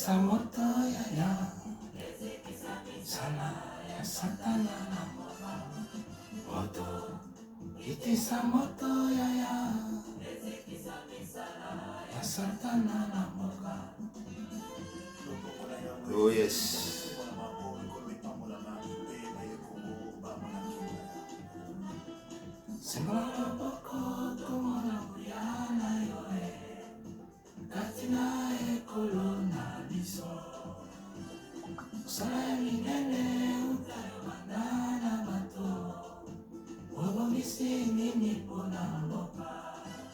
samoto yaya sana ya satana moto iti samoto yaya ya satana na moka. Oh yes.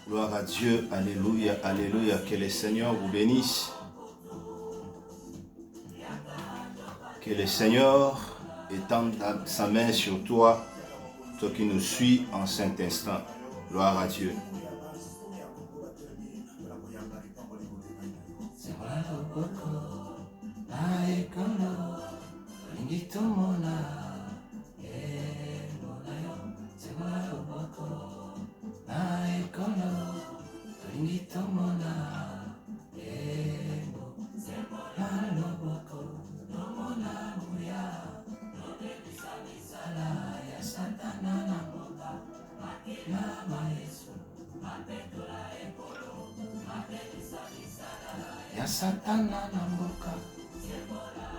Gloire à Dieu, alléluia, alléluia, que le Seigneur vous bénisse. Que le Seigneur étende sa main sur toi, toi qui nous suis en cet instant. Gloire à Dieu.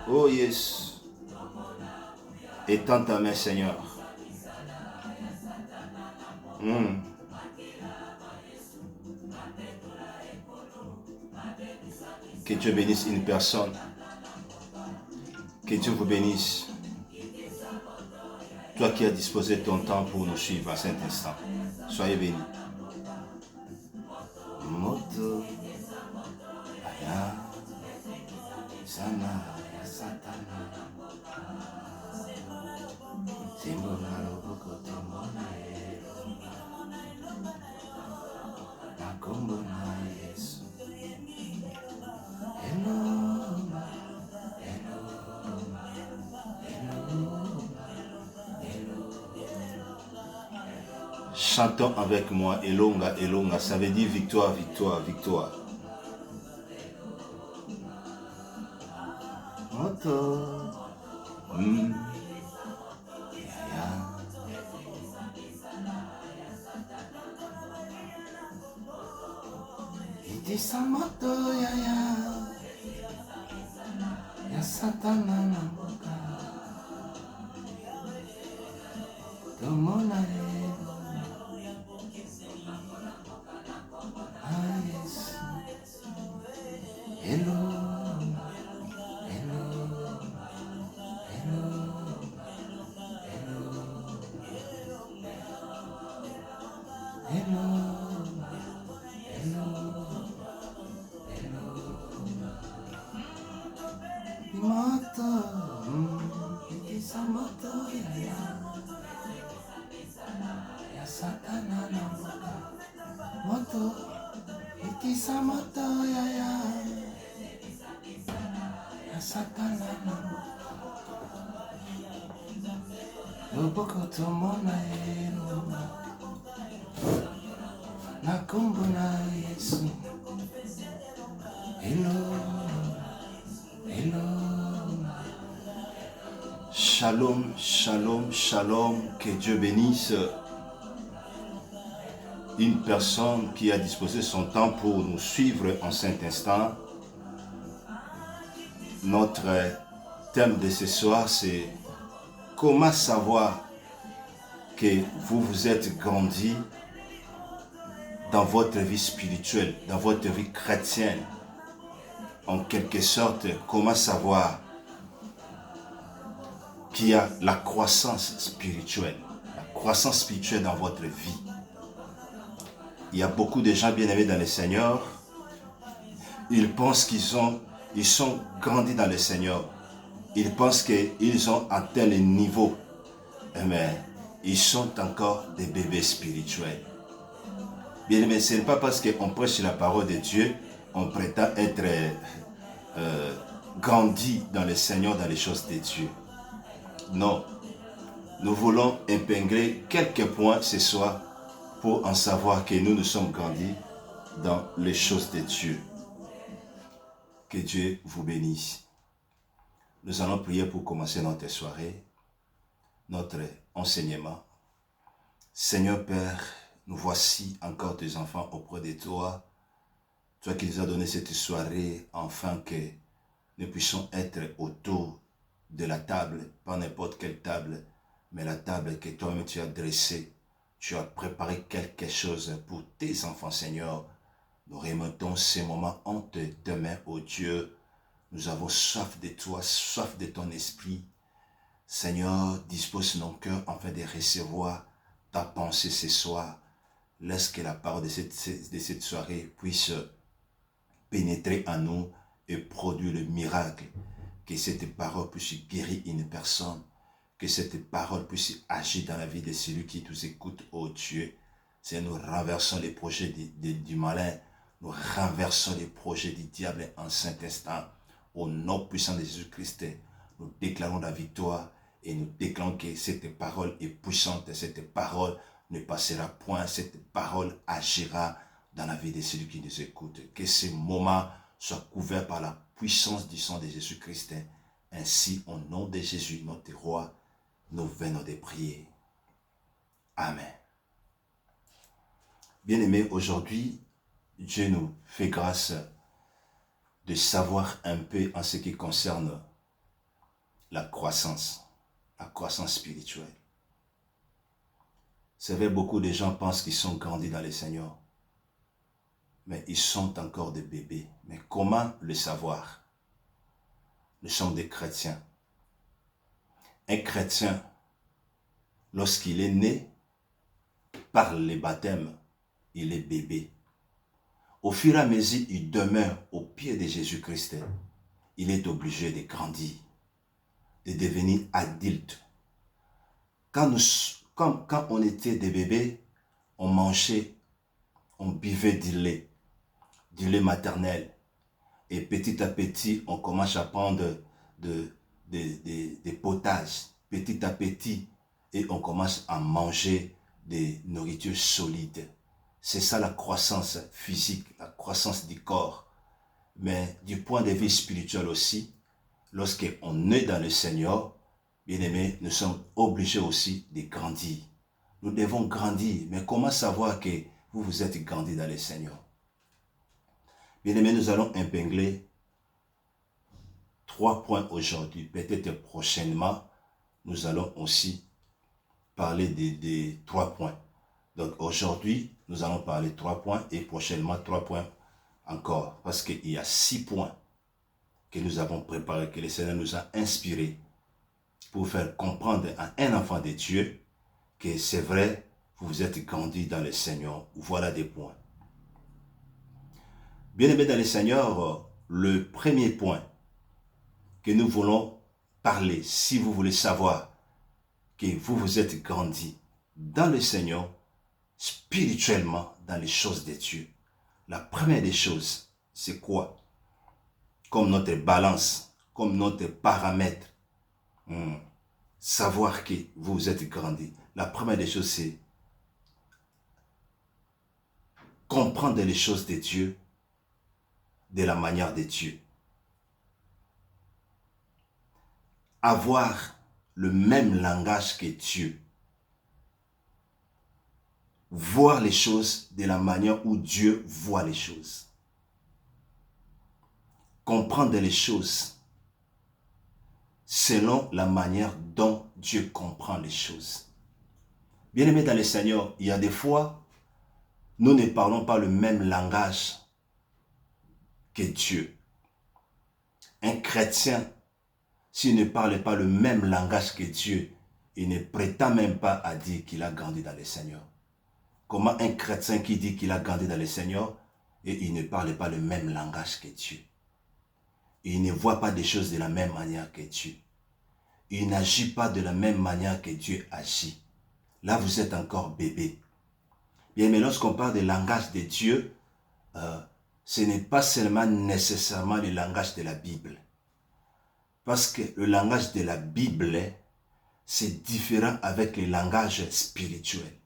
Oh yes. Étends ta main, Seigneur. Que Dieu bénisse une personne. Que Dieu vous bénisse. Toi qui as disposé ton temps pour nous suivre à cet instant. Soyez bénis. Moto aya sana satana timona roboko timona nakombo na Yesu. Chantons avec moi, Elonga, Elonga, ça veut dire victoire, victoire, victoire. Moto. Iti samoto yaya ya satana na boka tomona Shalom, shalom, shalom, que Dieu bénisse une personne qui a disposé son temps pour nous suivre en cet instant. Notre thème de ce soir, c'est comment savoir que vous vous êtes grandi dans votre vie spirituelle, dans votre vie chrétienne. En quelque sorte, comment savoir qu'il y a la croissance spirituelle dans votre vie. Il y a beaucoup de gens bien-aimés dans le Seigneur. Ils pensent qu'ils sont grandis dans le Seigneur. Ils pensent qu'ils ont atteint le niveau. Mais ils sont encore des bébés spirituels. Bien-aimés, ce n'est pas parce qu'on prêche la parole de Dieu, on prétend être grandi dans le Seigneur, dans les choses de Dieu. Non. Nous voulons épingler quelques points ce soir pour en savoir que nous sommes grandis dans les choses de Dieu. Que Dieu vous bénisse. Nous allons prier pour commencer notre soirée, notre enseignement. Seigneur Père, nous voici encore tes enfants auprès de toi. Toi qui nous as donné cette soirée, afin que nous puissions être autour de la table, pas n'importe quelle table, mais la table que toi-même tu as dressée. Tu as préparé quelque chose pour tes enfants, Seigneur. Nous remettons ces moments entre tes mains, ô Dieu. Nous avons soif de toi, soif de ton esprit. Seigneur, dispose nos cœurs afin de recevoir ta pensée ce soir. Laisse que la parole de cette soirée puisse pénétrer en nous et produire le miracle. Que cette parole puisse guérir une personne. Que cette parole puisse agir dans la vie de celui qui nous écoute, ô Dieu. Seigneur, nous renversons les projets du malin. Nous renversons les projets du diable en Saint-Instant. Au nom puissant de Jésus-Christ, nous déclarons la victoire et nous déclarons que cette parole est puissante. Cette parole ne passera point. Cette parole agira dans la vie de celui qui nous écoute. Que ce moment soit couvert par la puissance du sang de Jésus-Christ. Ainsi, au nom de Jésus, notre roi, nous venons de prier. Amen. Bien-aimés, aujourd'hui, Dieu nous fait grâce de savoir un peu en ce qui concerne la croissance spirituelle. Vous savez, beaucoup de gens pensent qu'ils sont grandis dans le Seigneur, mais ils sont encore des bébés. Mais comment le savoir? Nous sommes des chrétiens. Un chrétien, lorsqu'il est né, par le baptême, il est bébé. Au fur et à mesure, il demeure au pied de Jésus-Christ. Il est obligé de grandir, de devenir adulte. Quand on était des bébés, on mangeait, on buvait du lait maternel. Et petit à petit, on commence à prendre des potages. Petit à petit, et on commence à manger des nourritures solides. C'est ça la croissance physique, la croissance du corps. Mais du point de vue spirituel aussi, lorsqu'on est dans le Seigneur, bien aimé, nous sommes obligés aussi de grandir. Nous devons grandir. Mais comment savoir que vous êtes grandi dans le Seigneur? Bien aimé, nous allons épingler 3 points aujourd'hui. Peut-être prochainement, nous allons aussi parler des 3 points. Donc aujourd'hui, nous allons parler 3 points et prochainement 3 points encore. Parce qu'il y a 6 points que nous avons préparés, que le Seigneur nous a inspirés pour faire comprendre à un enfant de Dieu que c'est vrai, vous êtes grandi dans le Seigneur. Voilà des points. Bien-aimés dans le Seigneur, le premier point que nous voulons parler, si vous voulez savoir que vous êtes grandi dans le Seigneur, spirituellement, dans les choses de Dieu. La première des choses, c'est quoi? Comme notre balance, comme notre paramètre. Savoir que vous êtes grandi. La première des choses, c'est comprendre les choses de Dieu de la manière de Dieu. Avoir le même langage que Dieu. Voir les choses de la manière où Dieu voit les choses. Comprendre les choses selon la manière dont Dieu comprend les choses. Bien-aimés dans le Seigneur, il y a des fois, nous ne parlons pas le même langage que Dieu. Un chrétien, s'il ne parle pas le même langage que Dieu, il ne prétend même pas à dire qu'il a grandi dans le Seigneur. Comment un chrétien qui dit qu'il a grandi dans le Seigneur et il ne parle pas le même langage que Dieu. Il ne voit pas des choses de la même manière que Dieu. Il n'agit pas de la même manière que Dieu agit. Là, vous êtes encore bébé. Bien, mais lorsqu'on parle du langage de Dieu, ce n'est pas seulement nécessairement le langage de la Bible. Parce que le langage de la Bible, c'est différent avec le langage spirituel.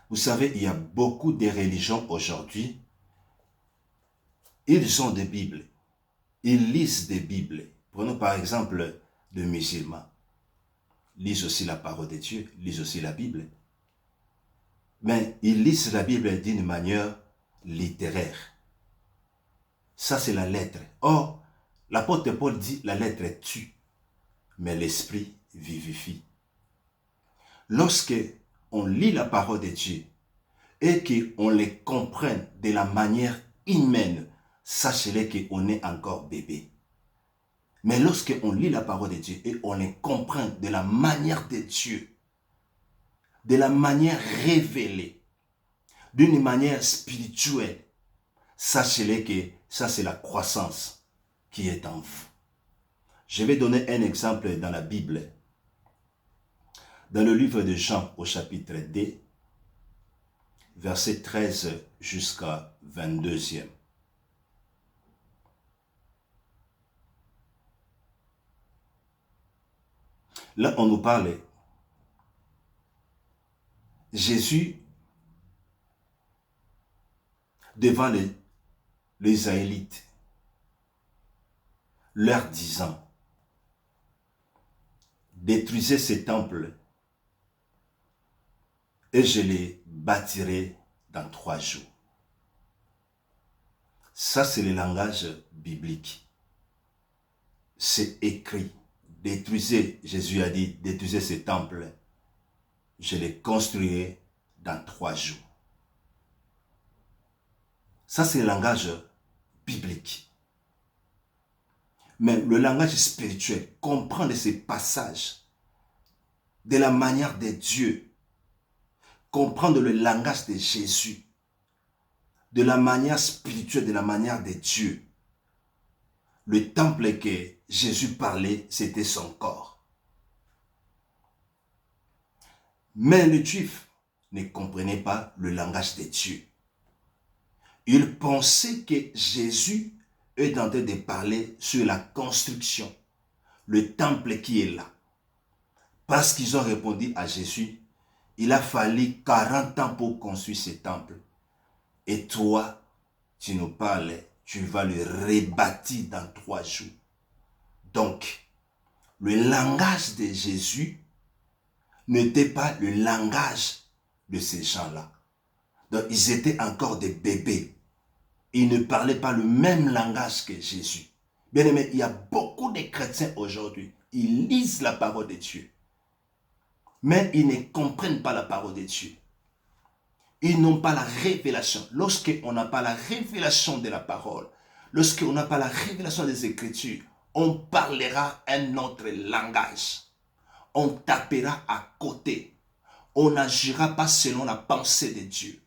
Vous savez, il y a beaucoup de religions aujourd'hui. Ils ont des Bibles. ils lisent des Bibles. Prenons par exemple de musulmans. Lisent aussi la parole de Dieu, lisent aussi la Bible. Mais ils lisent la Bible d'une manière littéraire. Ça, c'est la lettre. Or, l'apôtre Paul dit la lettre tue, mais l'esprit vivifie. Lorsque on lit la parole de Dieu et qu'on les comprenne de la manière humaine, sachez-le qu'on est encore bébé. Mais lorsqu'on lit la parole de Dieu et on les comprend de la manière de Dieu, de la manière révélée, d'une manière spirituelle, sachez-le que ça c'est la croissance qui est en vous. Je vais donner un exemple dans la Bible. Dans le livre de Jean au chapitre 2, verset 13 jusqu'à 22e. Là, on nous parle. Jésus, devant les Israélites, leur disant, détruisez ces temples et je les bâtirai dans 3 jours. Ça, c'est le langage biblique. C'est écrit. Détruisez, Jésus a dit, détruisez ces temples. Je les construirai dans 3 jours. Ça, c'est le langage biblique. Mais le langage spirituel, comprendre ces passages de la manière de Dieu, comprendre le langage de Jésus, de la manière spirituelle, de la manière de Dieu. Le temple que Jésus parlait, c'était son corps. Mais les Juifs ne comprenaient pas le langage de Dieu. Ils pensaient que Jésus est en train de parler sur la construction, le temple qui est là. Parce qu'ils ont répondu à Jésus, il a fallu 40 ans pour construire ce temple. Et toi, tu nous parles, tu vas le rebâtir dans 3 jours. Donc, le langage de Jésus n'était pas le langage de ces gens-là. Donc, ils étaient encore des bébés. Ils ne parlaient pas le même langage que Jésus. Bien aimé, il y a beaucoup de chrétiens aujourd'hui. Ils lisent la parole de Dieu. Mais ils ne comprennent pas la parole de Dieu. Ils n'ont pas la révélation. Lorsqu'on n'a pas la révélation de la parole, lorsqu'on n'a pas la révélation des Écritures, on parlera un autre langage. On tapera à côté. On n'agira pas selon la pensée de Dieu.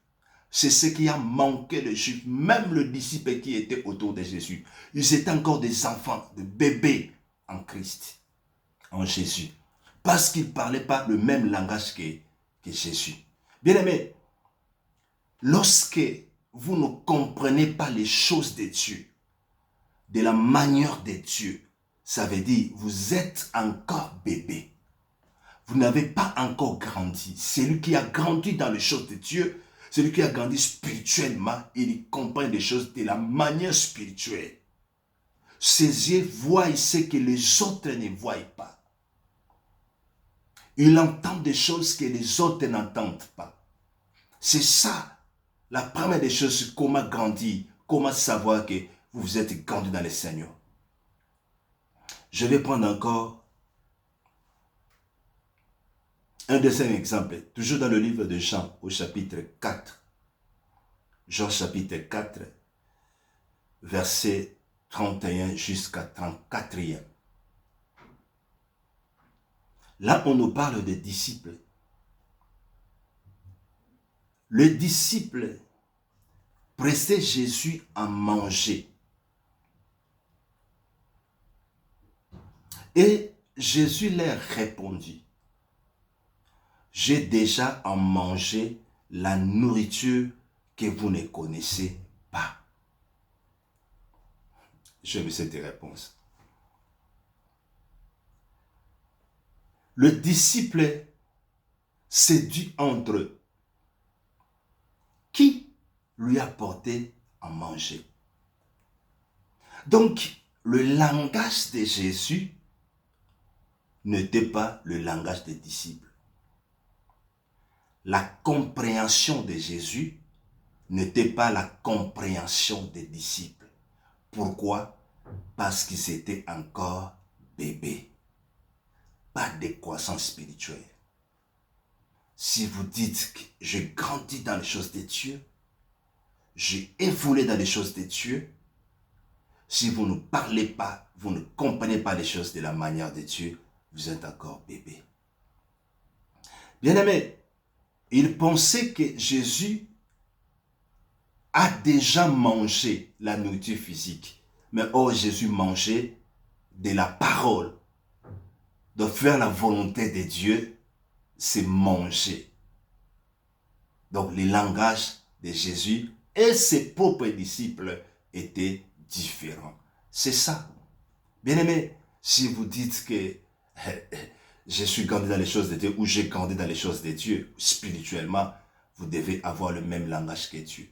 C'est ce qui a manqué les Juifs, même le disciple qui était autour de Jésus. Ils étaient encore des enfants, des bébés en Christ, en Jésus. Parce qu'ils ne parlaient pas le même langage que Jésus. Bien aimé, lorsque vous ne comprenez pas les choses de Dieu, de la manière de Dieu, ça veut dire vous êtes encore bébé. Vous n'avez pas encore grandi. Celui qui a grandi dans les choses de Dieu, celui qui a grandi spirituellement, il comprend les choses de la manière spirituelle. Ses yeux voient ce que les autres ne voient pas. Il entend des choses que les autres n'entendent pas. C'est ça, la première des choses, comment grandir, comment savoir que vous êtes grandi dans le Seigneur. Je vais prendre encore un deuxième exemple, toujours dans le livre de Jean, au chapitre 4. Jean chapitre 4, verset 31 jusqu'à 34e. Là, on nous parle des disciples. Le disciple pressait Jésus à manger. Et Jésus leur répondit, j'ai déjà en mangé la nourriture que vous ne connaissez pas. J'aime cette réponse. Le disciple séduit entre eux. Qui lui a porté à manger? Donc, le langage de Jésus n'était pas le langage des disciples. La compréhension de Jésus n'était pas la compréhension des disciples. Pourquoi? Parce qu'ils étaient encore bébés. Pas de croissance spirituelle. Si vous dites que je grandis dans les choses de Dieu, j'ai évolué dans les choses de Dieu, si vous ne parlez pas, vous ne comprenez pas les choses de la manière de Dieu, vous êtes encore bébé. Bien-aimés, ils pensaient que Jésus a déjà mangé la nourriture physique. Mais or, Jésus mangeait de la parole. De faire la volonté de Dieu, c'est manger. Donc, le langage de Jésus et ses propres disciples étaient différents. C'est ça. Bien-aimés, si vous dites que je suis grandi dans les choses de Dieu ou j'ai grandi dans les choses de Dieu, spirituellement, vous devez avoir le même langage que Dieu.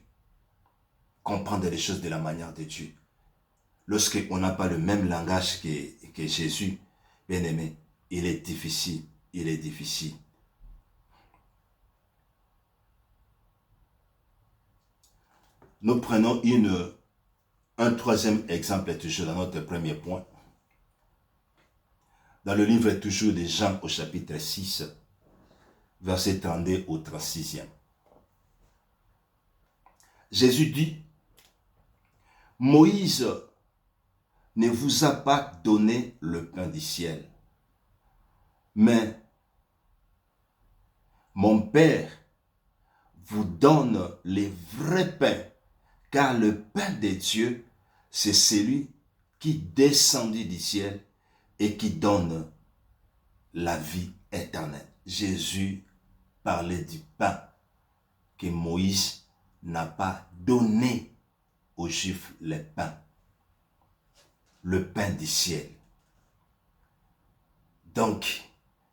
Comprendre les choses de la manière de Dieu. Lorsqu'on n'a pas le même langage que Jésus, bien-aimé, il est difficile. Il est difficile. Nous prenons un troisième exemple, toujours dans notre premier point. Dans le livre toujours de Jean au chapitre 6, verset 32 au 36e. Jésus dit, Moïse ne vous a pas donné le pain du ciel, mais mon Père vous donne les vrais pains, car le pain de Dieu, c'est celui qui descendit du ciel et qui donne la vie éternelle. Jésus parlait du pain que Moïse n'a pas donné aux Juifs, le pain du ciel. Donc,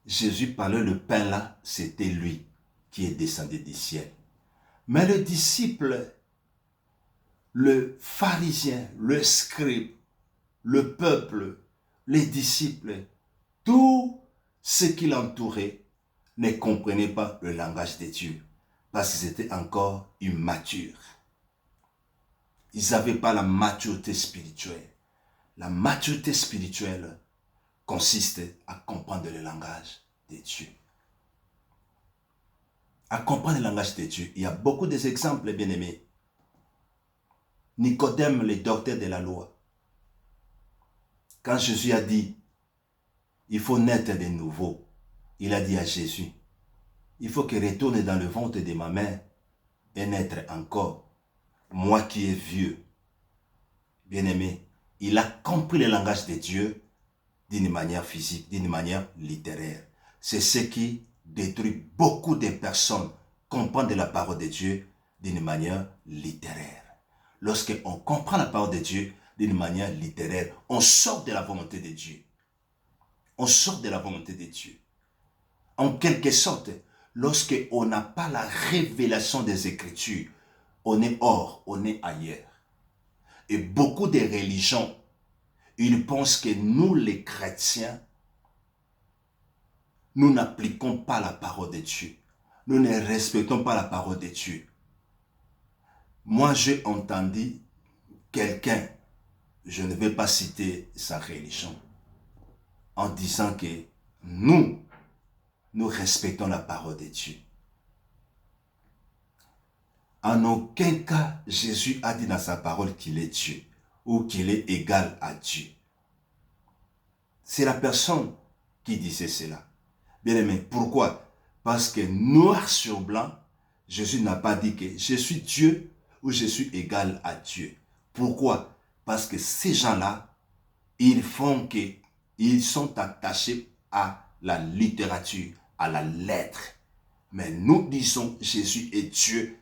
Jésus parlait le pain là, c'était lui qui est descendu du ciel. Mais le disciple, le pharisien, le scribe, le peuple, les disciples, tout ce qui l'entourait ne comprenait pas le langage de Dieu parce qu'ils étaient encore immatures. Ils n'avaient pas la maturité spirituelle. La maturité spirituelle consiste à comprendre le langage de Dieu. À comprendre le langage de Dieu. Il y a beaucoup d'exemples, bien-aimés. Nicodème, le docteur de la loi. Quand Jésus a dit, il faut naître de nouveau, il a dit à Jésus, il faut que retourne dans le ventre de ma mère et naître encore. Moi qui est vieux, bien-aimé, il a compris le langage de Dieu d'une manière physique, d'une manière littéraire. C'est ce qui détruit beaucoup de personnes, comprendre la parole de Dieu d'une manière littéraire. Lorsqu'on comprend la parole de Dieu d'une manière littéraire, on sort de la volonté de Dieu. On sort de la volonté de Dieu. En quelque sorte, lorsqu'on n'a pas la révélation des Écritures, on est hors, on est ailleurs. Et beaucoup de religions, ils pensent que nous, les chrétiens, nous n'appliquons pas la parole de Dieu. Nous ne respectons pas la parole de Dieu. Moi, j'ai entendu quelqu'un, je ne vais pas citer sa religion, en disant que nous respectons la parole de Dieu. En aucun cas, Jésus a dit dans sa parole qu'il est Dieu ou qu'il est égal à Dieu. C'est la personne qui disait cela. Bien aimé, pourquoi? Parce que noir sur blanc, Jésus n'a pas dit que je suis Dieu ou je suis égal à Dieu. Pourquoi? Parce que ces gens-là, ils sont attachés à la littérature, à la lettre. Mais nous disons Jésus est Dieu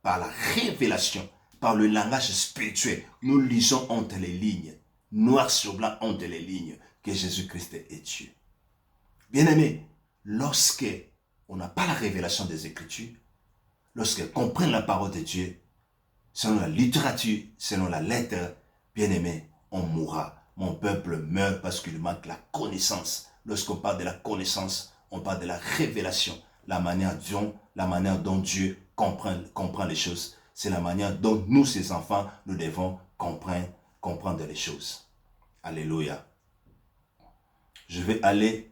par la révélation, par le langage spirituel. Nous lisons entre les lignes, noir sur blanc entre les lignes, que Jésus-Christ est Dieu. Bien-aimé, lorsque on n'a pas la révélation des Écritures, lorsqu'on comprend la parole de Dieu, selon la littérature, selon la lettre, bien-aimé, on mourra. mon peuple meurt parce qu'il manque la connaissance. Lorsqu'on parle de la connaissance, on parle de la révélation. La manière dont Dieu comprend les choses. C'est la manière dont nous, ses enfants, nous devons comprendre les choses. Alléluia. Je vais aller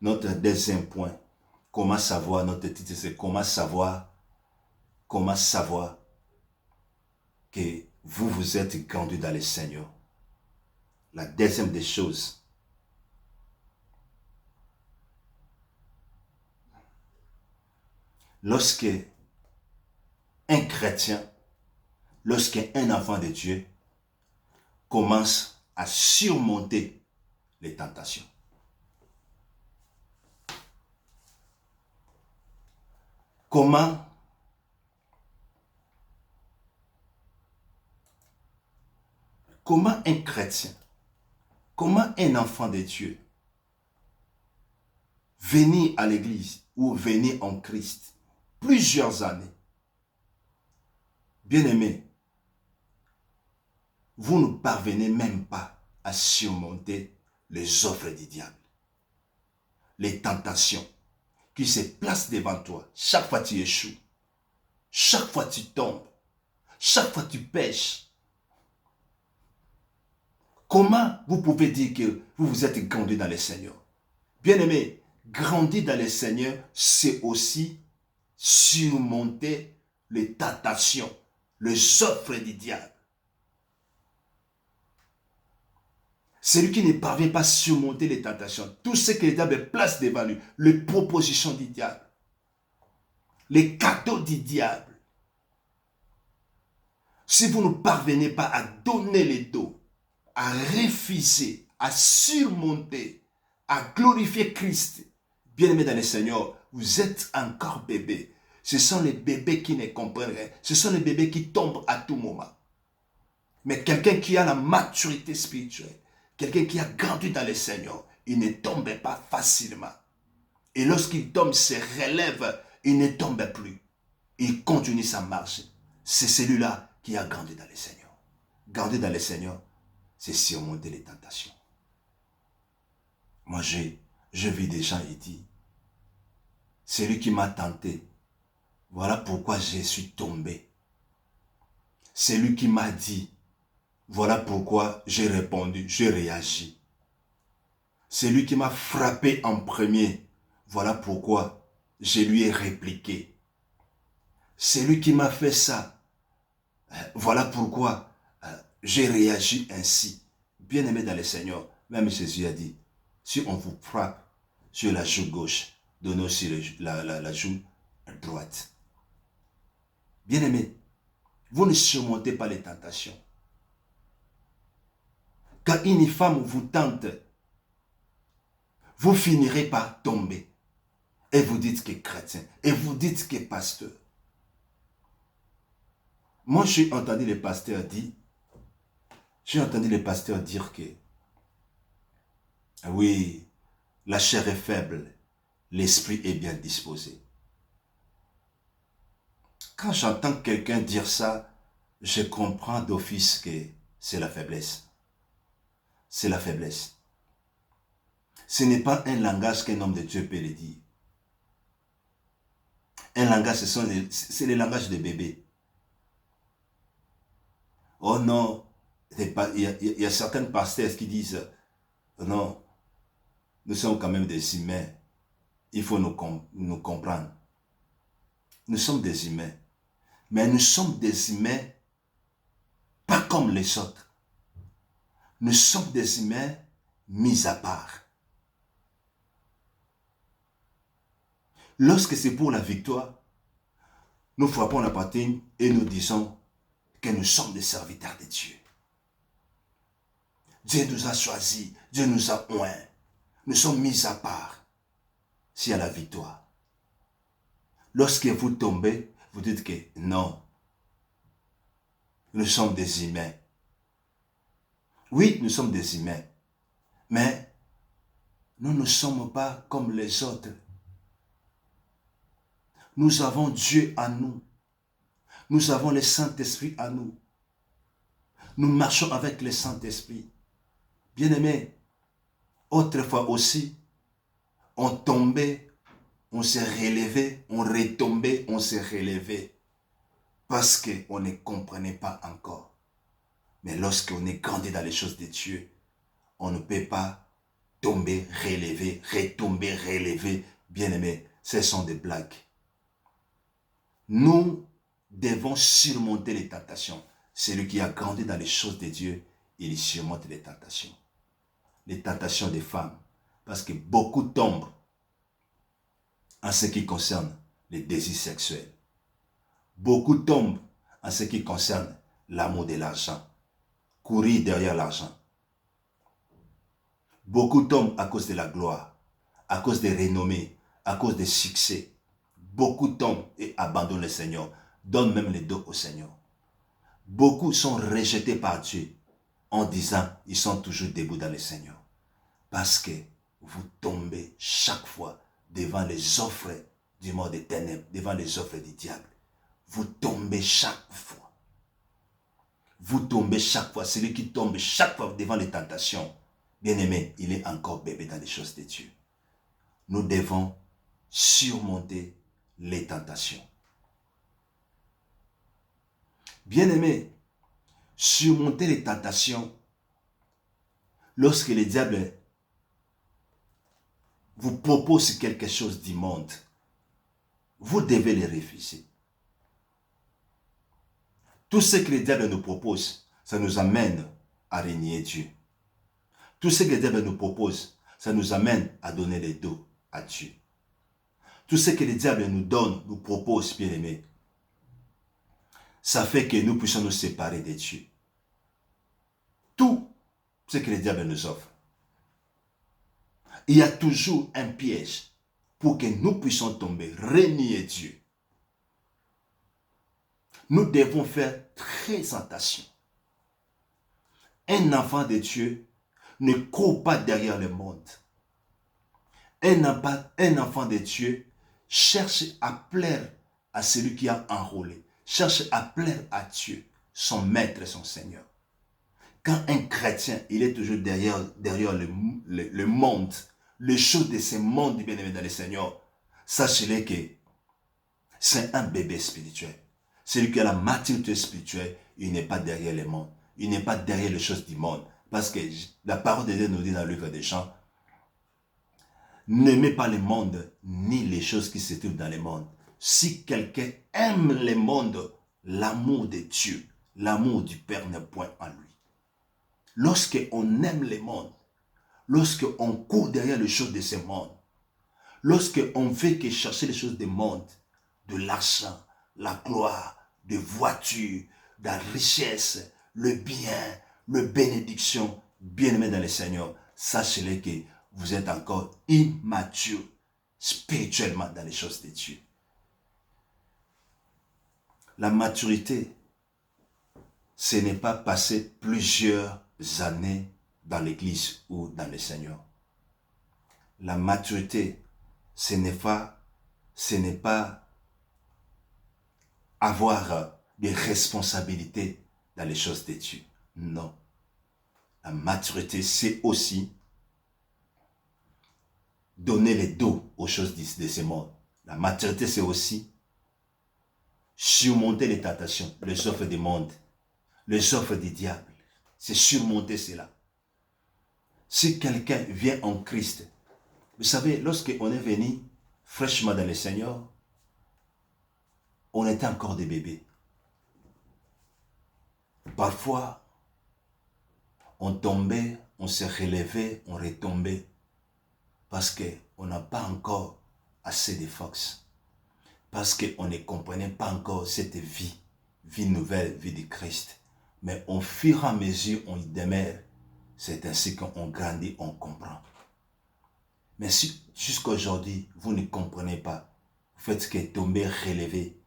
notre deuxième point. Comment savoir, notre titre c'est comment savoir que vous êtes grandi dans le Seigneur. La deuxième des choses. Lorsque un chrétien, lorsqu'un enfant de Dieu commence à surmonter les tentations. Comment un chrétien, comment un enfant de Dieu venir à l'église ou venir en Christ plusieurs années, bien-aimés, vous ne parvenez même pas à surmonter les offres du diable, les tentations qui se placent devant toi. Chaque fois tu échoues, chaque fois tu tombes, chaque fois tu pêches. Comment vous pouvez dire que vous êtes grandi dans le Seigneur? Bien-aimés, grandir dans le Seigneur, c'est aussi surmonter les tentations, les offres du diable. Celui qui ne parvient pas à surmonter les tentations, tout ce que le diable place devant lui, les propositions du diable, les cadeaux du diable, si vous ne parvenez pas à donner les dos, à refuser, à surmonter, à glorifier Christ, bien-aimé dans le Seigneur, vous êtes encore bébé. Ce sont les bébés qui ne comprennent rien. Ce sont les bébés qui tombent à tout moment. Mais quelqu'un qui a la maturité spirituelle, quelqu'un qui a grandi dans le Seigneur, il ne tombe pas facilement. Et lorsqu'il tombe, se relève, il ne tombe plus. Il continue sa marche. C'est celui-là qui a grandi dans le Seigneur. Grandir dans le Seigneur, c'est surmonter les tentations. Moi, je vis des gens, il dit, c'est lui qui m'a tenté. Voilà pourquoi je suis tombé. C'est lui qui m'a dit, voilà pourquoi j'ai répondu, j'ai réagi. C'est lui qui m'a frappé en premier. Voilà pourquoi je lui ai répliqué. C'est lui qui m'a fait ça. Voilà pourquoi j'ai réagi ainsi. Bien-aimé dans le Seigneur, même Jésus a dit, si on vous frappe sur la joue gauche, donnez aussi la joue droite. Bien-aimé, vous ne surmontez pas les tentations. Quand une femme vous tente, vous finirez par tomber. Et vous dites que chrétien. Et vous dites que pasteur. Moi, j'ai entendu les pasteurs dire que, oui, la chair est faible, l'esprit est bien disposé. Quand j'entends quelqu'un dire ça, je comprends d'office que c'est la faiblesse. C'est la faiblesse. Ce n'est pas un langage qu'un homme de Dieu peut le dire. Un langage, c'est le langage de bébé. Oh non, il y a certains pasteurs qui disent, non, nous sommes quand même des humains. Il faut nous comprendre. Nous sommes des humains. Mais nous sommes des humains pas comme les autres. Nous sommes des humains mis à part. Lorsque c'est pour la victoire, nous frappons la poitrine et nous disons que nous sommes des serviteurs de Dieu. Dieu nous a choisis, Dieu nous a oints. Nous sommes mis à part s'il y a la victoire. Lorsque vous tombez, vous dites que non, nous sommes des humains. Oui, nous sommes des humains, mais nous ne sommes pas comme les autres. Nous avons Dieu à nous. Nous avons le Saint-Esprit à nous. Nous marchons avec le Saint-Esprit. Bien-aimés, autrefois aussi, on tombait, on s'est relevé, on retombait, on s'est relevé. Parce qu'on ne comprenait pas encore. Mais lorsqu'on est grandi dans les choses de Dieu, on ne peut pas tomber, relever, retomber, relever. Bien-aimés, ce sont des blagues. Nous devons surmonter les tentations. Celui qui a grandi dans les choses de Dieu, il surmonte les tentations. Les tentations des femmes. Parce que beaucoup tombent en ce qui concerne les désirs sexuels. Beaucoup tombent en ce qui concerne l'amour de l'argent. Courir derrière l'argent. Beaucoup tombent à cause de la gloire, à cause des renommées, à cause des succès. Beaucoup tombent et abandonnent le Seigneur, donnent même le dos au Seigneur. Beaucoup sont rejetés par Dieu en disant ils sont toujours debout dans le Seigneur. Parce que vous tombez chaque fois devant les offres du monde des ténèbres, devant les offres du diable. Vous tombez chaque fois. Vous tombez chaque fois. Celui qui tombe chaque fois devant les tentations, bien-aimé, il est encore bébé dans les choses de Dieu. Nous devons surmonter les tentations. Bien-aimé, surmonter les tentations, lorsque le diable vous propose quelque chose du monde, vous devez le refuser. Tout ce que le diable nous propose, ça nous amène à renier Dieu. Tout ce que le diable nous propose, ça nous amène à donner le dos à Dieu. Tout ce que le diable nous donne, nous propose, bien aimé, ça fait que nous puissions nous séparer de Dieu. Tout ce que le diable nous offre. Il y a toujours un piège pour que nous puissions tomber, renier Dieu. Nous devons faire très attention. Un enfant de Dieu ne court pas derrière le monde. Un enfant de Dieu cherche à plaire à celui qui a enrôlé. Cherche à plaire à Dieu, son maître et son Seigneur. Quand un chrétien, il est toujours derrière le monde, les choses de ce monde, bien-aimé dans le Seigneur, sachez-le que c'est un bébé spirituel. Celui qui a la maturité spirituelle, il n'est pas derrière le monde. Il n'est pas derrière les choses du monde. Parce que la parole de Dieu nous dit dans le livre des Chants, n'aimez pas le monde, ni les choses qui se trouvent dans le monde. Si quelqu'un aime le monde, l'amour de Dieu, l'amour du Père n'est point en lui. Lorsqu'on aime le monde, lorsqu'on court derrière les choses de ce monde, lorsqu'on fait que chercher les choses du monde, de l'argent, la gloire, des voitures, de la richesse, le bien, la bénédiction, bien-aimé dans le Seigneur, sachez-le que vous êtes encore immature spirituellement dans les choses de Dieu. La maturité, ce n'est pas passer plusieurs années dans l'église ou dans le Seigneur. La maturité, ce n'est pas avoir des responsabilités dans les choses de Dieu. Non. La maturité, c'est aussi donner le dos aux choses de ce monde. La maturité, c'est aussi surmonter les tentations, les offres du monde, les offres du diable. C'est surmonter cela. Si quelqu'un vient en Christ, vous savez, lorsqu'on est venu fraîchement dans le Seigneur, on était encore des bébés. Parfois, on tombait, on se relevait, on retombait, parce qu'on n'a pas encore assez de force. Parce qu'on ne comprenait pas encore cette vie nouvelle, vie de Christ. Mais au fur et à mesure, on y demeure. C'est ainsi qu'on grandit, on comprend. Mais si jusqu'à aujourd'hui, vous ne comprenez pas, vous faites que tomber, relever,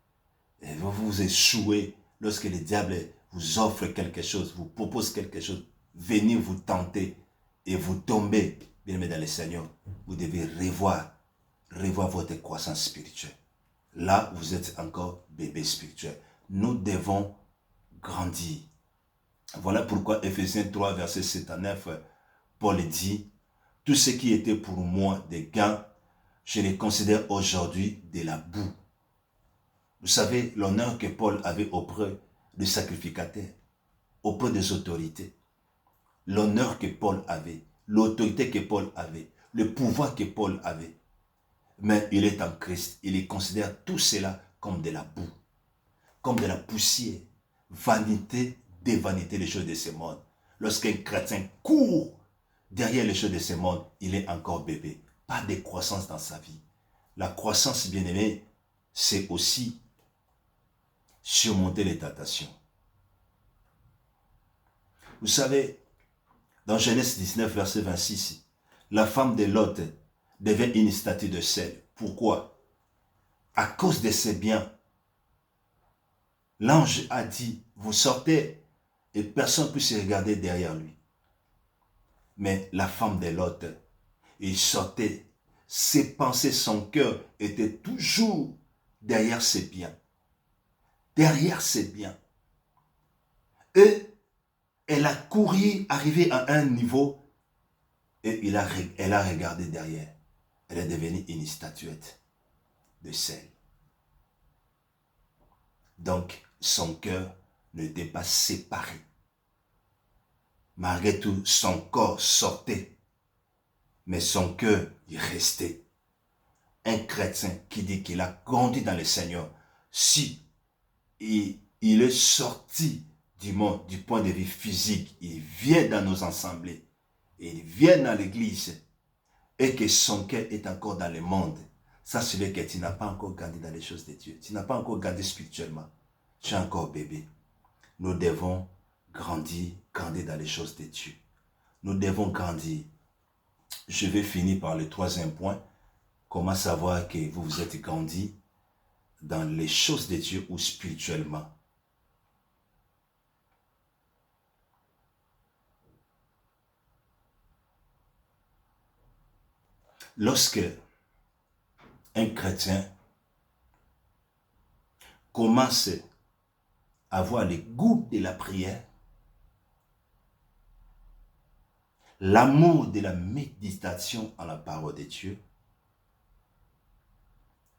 et vous vous échouez lorsque le diable vous offre quelque chose, vous propose quelque chose, venez vous tenter et vous tombez, bien aimé dans le Seigneur, vous devez revoir votre croissance spirituelle. Là, vous êtes encore bébé spirituel. Nous devons grandir. Voilà pourquoi Ephésiens 3, versets 7 à 9, Paul dit, tout ce qui était pour moi des gains, je les considère aujourd'hui de la boue. Vous savez, l'honneur que Paul avait auprès des sacrificateurs, auprès des autorités, l'honneur que Paul avait, l'autorité que Paul avait, le pouvoir que Paul avait. Mais il est en Christ, il considère tout cela comme de la boue, comme de la poussière, vanité des vanités, les choses de ce monde. Lorsqu'un chrétien court derrière les choses de ce monde, il est encore bébé. Pas de croissance dans sa vie. La croissance, bien aimé, c'est aussi surmonter les tentations. Vous savez, dans Genèse 19, verset 26, la femme de Lot devient une statue de sel. Pourquoi? À cause de ses biens. L'ange a dit, vous sortez et personne ne peut se regarder derrière lui. Mais la femme de Lot, il sortait, ses pensées, son cœur était toujours derrière ses biens. Derrière ses biens. Et elle a couru, arrivé à un niveau, et elle a regardé derrière. Elle est devenue une statuette de sel. Donc, son cœur n'était pas séparé. Malgré tout, son corps sortait, mais son cœur y restait. Un chrétien qui dit qu'il a grandi dans le Seigneur, si il est sorti du monde, du point de vue physique, il vient dans nos assemblées, il vient dans l'église, et que son cœur est encore dans le monde, ça c'est que tu n'as pas encore grandi dans les choses de Dieu. Tu n'as pas encore grandi spirituellement. Tu es encore bébé. Nous devons grandir dans les choses de Dieu. Nous devons grandir. Je vais finir par le troisième point. Comment savoir que vous vous êtes grandi dans les choses de Dieu ou spirituellement? Lorsque un chrétien commence à avoir le goût de la prière, l'amour de la méditation en la parole de Dieu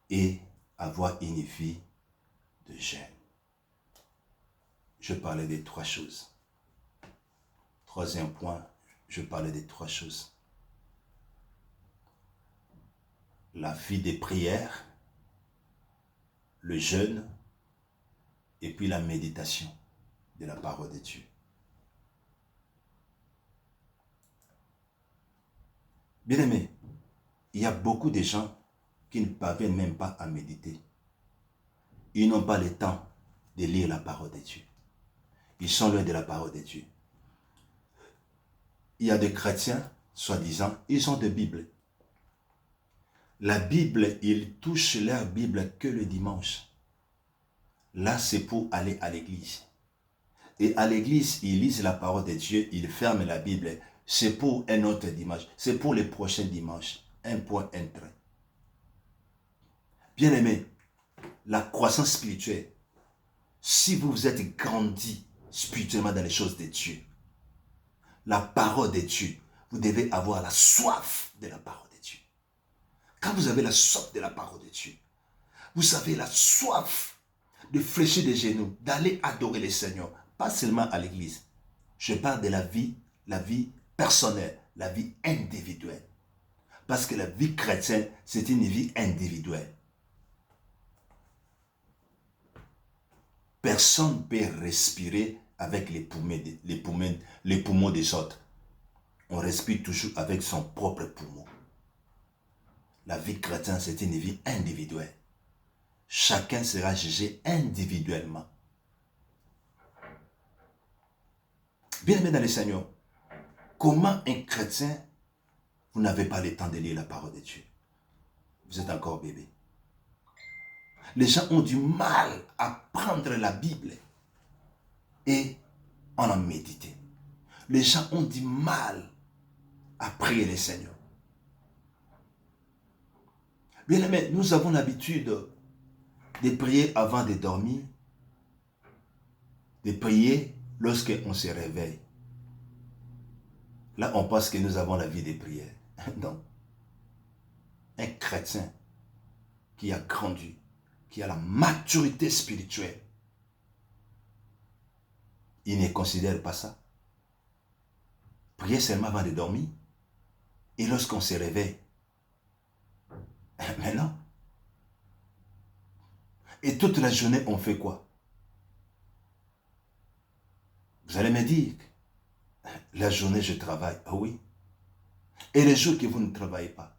et avoir une vie de jeûne. Je parlais des trois choses. Troisième point, je parlais des trois choses. La vie de prière, le jeûne et puis la méditation de la parole de Dieu. Bien-aimés, il y a beaucoup de gens qui ne parviennent même pas à méditer. Ils n'ont pas le temps de lire la parole de Dieu. Ils sont loin de la parole de Dieu. Il y a des chrétiens, soi-disant, ils ont des Bibles. La Bible, ils touchent leur Bible que le dimanche. Là, c'est pour aller à l'église. Et à l'église, ils lisent la parole de Dieu, ils ferment la Bible. C'est pour un autre dimanche. C'est pour le prochain dimanche. Un point, un trait. Bien-aimés, la croissance spirituelle, si vous vous êtes grandi spirituellement dans les choses de Dieu, la parole de Dieu, vous devez avoir la soif de la parole de Dieu. Quand vous avez la soif de la parole de Dieu, vous avez la soif de fléchir des genoux, d'aller adorer le Seigneur, pas seulement à l'église. Je parle de la vie personnelle, la vie individuelle. Parce que la vie chrétienne, c'est une vie individuelle. Personne ne peut respirer avec les poumons des autres. On respire toujours avec son propre poumon. La vie chrétienne, c'est une vie individuelle. Chacun sera jugé individuellement. Bien-aimé dans le Seigneur, comment un chrétien, vous n'avez pas le temps de lire la parole de Dieu? Vous êtes encore bébé. Les gens ont du mal à prendre la Bible et en méditer. Les gens ont du mal à prier le Seigneur. Bien-aimé, nous avons l'habitude de prier avant de dormir, de prier lorsqu'on se réveille. Là, on pense que nous avons la vie des prières. Non. Un chrétien qui a grandi, qui a la maturité spirituelle, il ne considère pas ça. Prier seulement avant de dormir. Et lorsqu'on se réveille, mais non. Et toute la journée, on fait quoi? Vous allez me dire, la journée, je travaille. Ah oui. Et les jours que vous ne travaillez pas,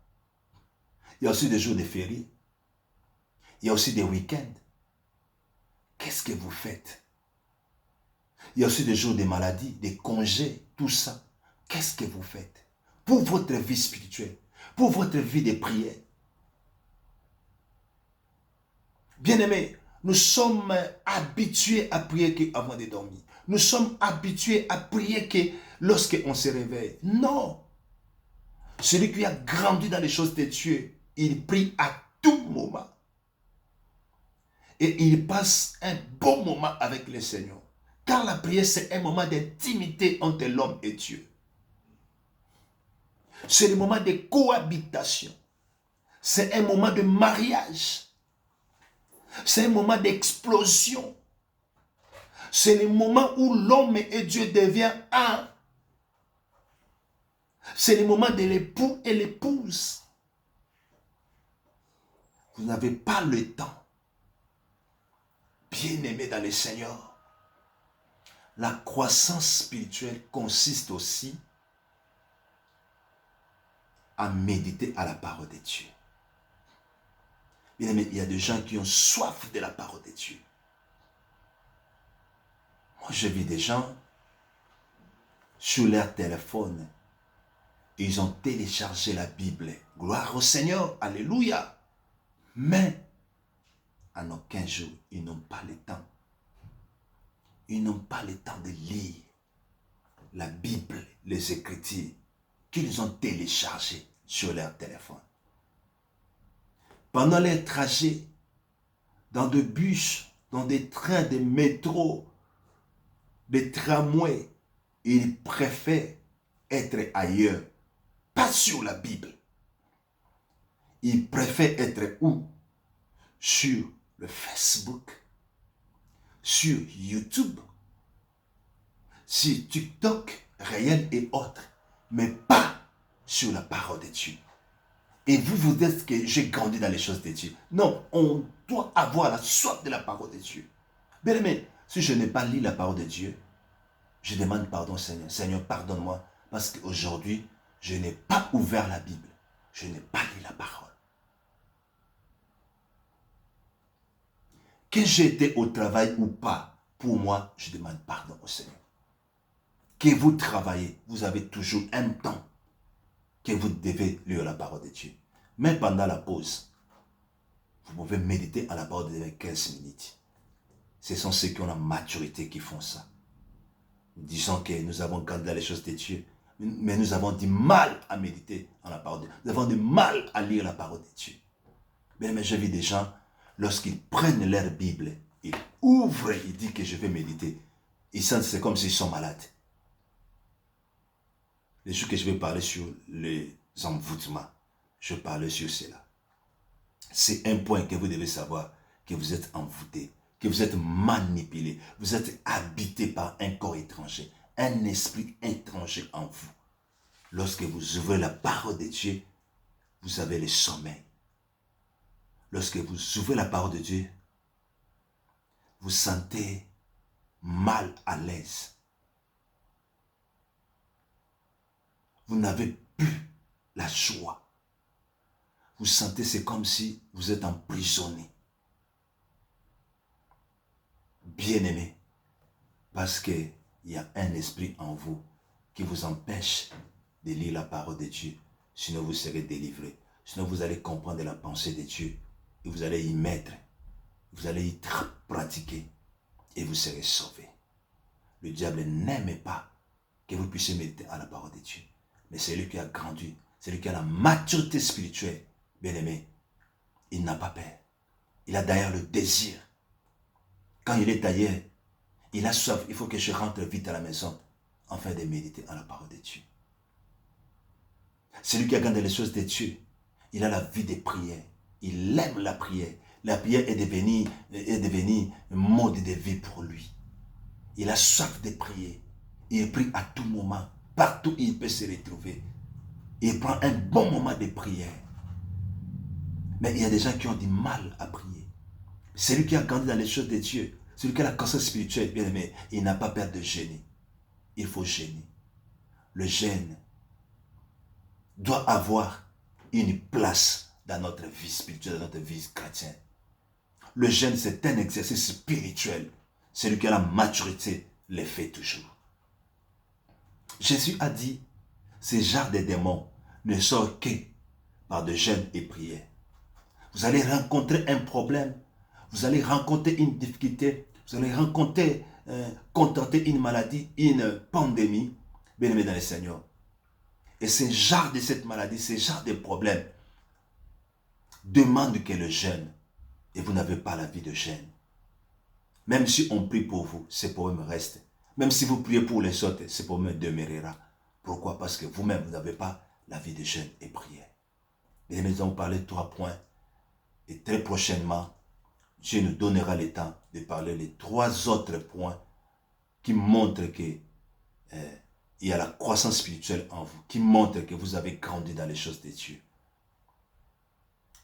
il y a aussi des jours de fériés. Il y a aussi des week-ends. Qu'est-ce que vous faites? Il y a aussi des jours de maladie, des congés, tout ça. Qu'est-ce que vous faites pour votre vie spirituelle, pour votre vie de prière? Bien-aimés, nous sommes habitués à prier qu'avant de dormir. Nous sommes habitués à prier que lorsqu'on se réveille. Non. Celui qui a grandi dans les choses de Dieu, il prie à tout moment. Et il passe un bon moment avec le Seigneur. Car la prière, c'est un moment d'intimité entre l'homme et Dieu. C'est le moment de cohabitation. C'est un moment de mariage. C'est un moment d'explosion. C'est le moment où l'homme et Dieu deviennent un. C'est le moment de l'époux et l'épouse. Vous n'avez pas le temps. Bien-aimé dans le Seigneur, la croissance spirituelle consiste aussi à méditer à la parole de Dieu. Bien-aimé, il y a des gens qui ont soif de la parole de Dieu. Moi, je vis des gens sur leur téléphone. Ils ont téléchargé la Bible. Gloire au Seigneur. Alléluia. Mais, en aucun jour, ils n'ont pas le temps. Ils n'ont pas le temps de lire la Bible, les Écritures qu'ils ont téléchargées sur leur téléphone. Pendant les trajets, dans des bus, dans des trains, des métros, des tramways, ils préfèrent être ailleurs, pas sur la Bible. Ils préfèrent être où? Sur le Facebook, sur YouTube, sur TikTok, réel et autres, mais pas sur la parole de Dieu. Et vous dites que j'ai grandi dans les choses de Dieu. Non, on doit avoir la soif de la parole de Dieu. Bien aimé, si je n'ai pas lu la parole de Dieu, je demande pardon Seigneur. Seigneur, pardonne-moi, parce qu'aujourd'hui, je n'ai pas ouvert la Bible. Je n'ai pas lu la parole. Que j'étais au travail ou pas, pour moi, je demande pardon au Seigneur. Que vous travaillez, vous avez toujours un temps que vous devez lire la parole de Dieu. Mais pendant la pause, vous pouvez méditer à la parole de Dieu 15 minutes. Ce sont ceux qui ont la maturité qui font ça. Nous disons que nous avons grandi dans les choses de Dieu, mais nous avons du mal à méditer en la parole de Dieu. Nous avons du mal à lire la parole de Dieu. Mais j'ai vu des gens, lorsqu'ils prennent leur Bible, ils ouvrent, ils disent que je vais méditer. Ils sentent c'est comme s'ils sont malades. Les jours que je vais parler sur les envoûtements, je parle sur cela. C'est un point que vous devez savoir, que vous êtes envoûté, que vous êtes manipulé, vous êtes habité par un corps étranger, un esprit étranger en vous. Lorsque vous ouvrez la parole de Dieu, vous avez le sommeil. Lorsque vous ouvrez la parole de Dieu, vous sentez mal à l'aise. Vous n'avez plus la joie. Vous sentez, c'est comme si vous êtes emprisonné. Bien-aimé, parce qu'il y a un esprit en vous qui vous empêche de lire la parole de Dieu. Sinon, vous serez délivré. Sinon, vous allez comprendre la pensée de Dieu. Et vous allez y mettre. Vous allez y pratiquer. Et vous serez sauvé. Le diable n'aime pas que vous puissiez méditer à la parole de Dieu. Mais c'est lui qui a grandi. C'est lui qui a la maturité spirituelle. Bien-aimé, il n'a pas peur. Il a d'ailleurs le désir. Quand il est ailleurs, il a soif. Il faut que je rentre vite à la maison afin de méditer à la parole de Dieu. Celui qui a grandi dans les choses de Dieu, il a la vie des prières. Il aime la prière. La prière est devenue un mode de vie pour lui. Il a soif de prier. Il prie à tout moment. Partout où il peut se retrouver. Il prend un bon moment de prière. Mais il y a des gens qui ont du mal à prier. Celui qui a grandi dans les choses de Dieu, celui qui a la conscience spirituelle, bien aimé, il n'a pas peur de gêner. Il faut gêner. Le jeûne doit avoir une place dans notre vie spirituelle, dans notre vie chrétienne. Le jeûne, c'est un exercice spirituel. Celui qui a la maturité le fait toujours. Jésus a dit, ces genres de démons ne sortent que par de jeûne et prière. Vous allez rencontrer un problème, vous allez rencontrer une difficulté, vous allez rencontrer, contenter une maladie, une pandémie, bien aimé dans le Seigneur. Et ce genre de cette maladie, ce genre de problème, demande que le jeûne, et vous n'avez pas la vie de jeûne. Même si on prie pour vous, ce problème reste. Même si vous priez pour les autres, ce problème demeurera. Pourquoi? Parce que vous-même, vous n'avez pas la vie de jeûne et prière. Et nous allons parler de 3 points. Et très prochainement, Dieu nous donnera le temps de parler les 3 autres points qui montrent que il y a la croissance spirituelle en vous, qui montrent que vous avez grandi dans les choses de Dieu.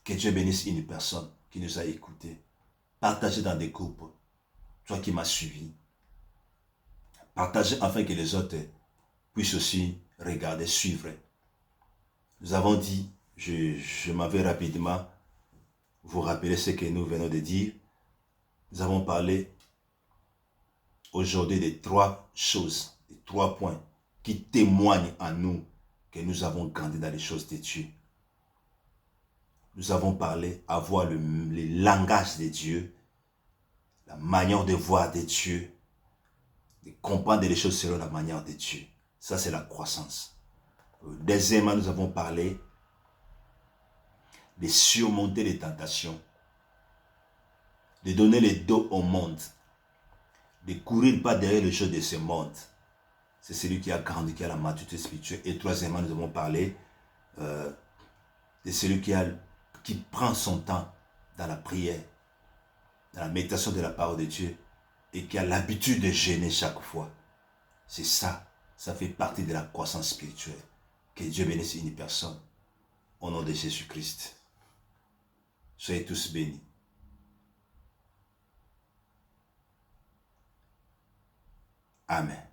Que Dieu bénisse une personne qui nous a écoutés. Partagez dans des groupes. Toi qui m'as suivi. Partagez afin que les autres puissent aussi regarder, suivre. Nous avons dit, je m'en vais rapidement vous rappeler ce que nous venons de dire. Nous avons parlé aujourd'hui de 3 choses, de 3 points qui témoignent en nous que nous avons grandi dans les choses de Dieu. Nous avons parlé avoir le langage de Dieu, la manière de voir de Dieu, de comprendre les choses selon la manière de Dieu. Ça, c'est la croissance. Deuxièmement, nous avons parlé de surmonter les tentations, de donner le dos au monde, de courir pas derrière les choses de ce monde. C'est celui qui a grandi, qui a la maturité spirituelle. Et troisièmement, nous avons parlé de celui qui prend son temps dans la prière, dans la méditation de la parole de Dieu, et qui a l'habitude de jeûner chaque fois. C'est ça, ça fait partie de la croissance spirituelle. Que Dieu bénisse une personne. Au nom de Jésus-Christ. Soyez tous bénis. Amen.